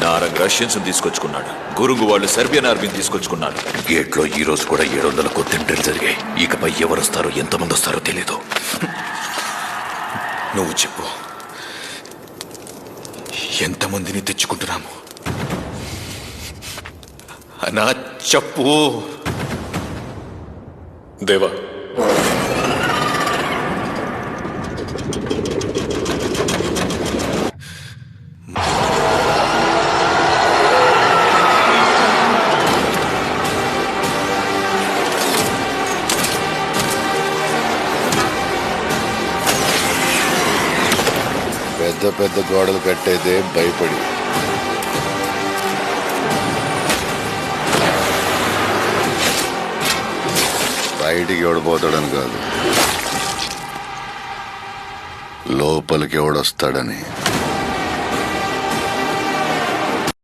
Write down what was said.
Narang Russians తీసుకొచ్చుకున్నాడు. గురుంగు వాళ్ళు Serbian ఆర్మీని తీసుకొచ్చుకున్నారు. గేట్లో ఈ రోజు కూడా 700 కొత్త ఎంట్రీలు జరిగాయి. ఇకపై ఎవరు వస్తారో ఎంతమంది వస్తారో తెలీదు. నువ్వు చెప్పు, ఎంతమందిని తెచ్చుకుంటున్నాము? అనా చెప్పు. దేవా, పెద్ద పెద్ద గోడలు కట్టేదే భయపడి. బయటికి ఎవడిపోతాడని కాదు, లోపలికి ఎవడొస్తాడని.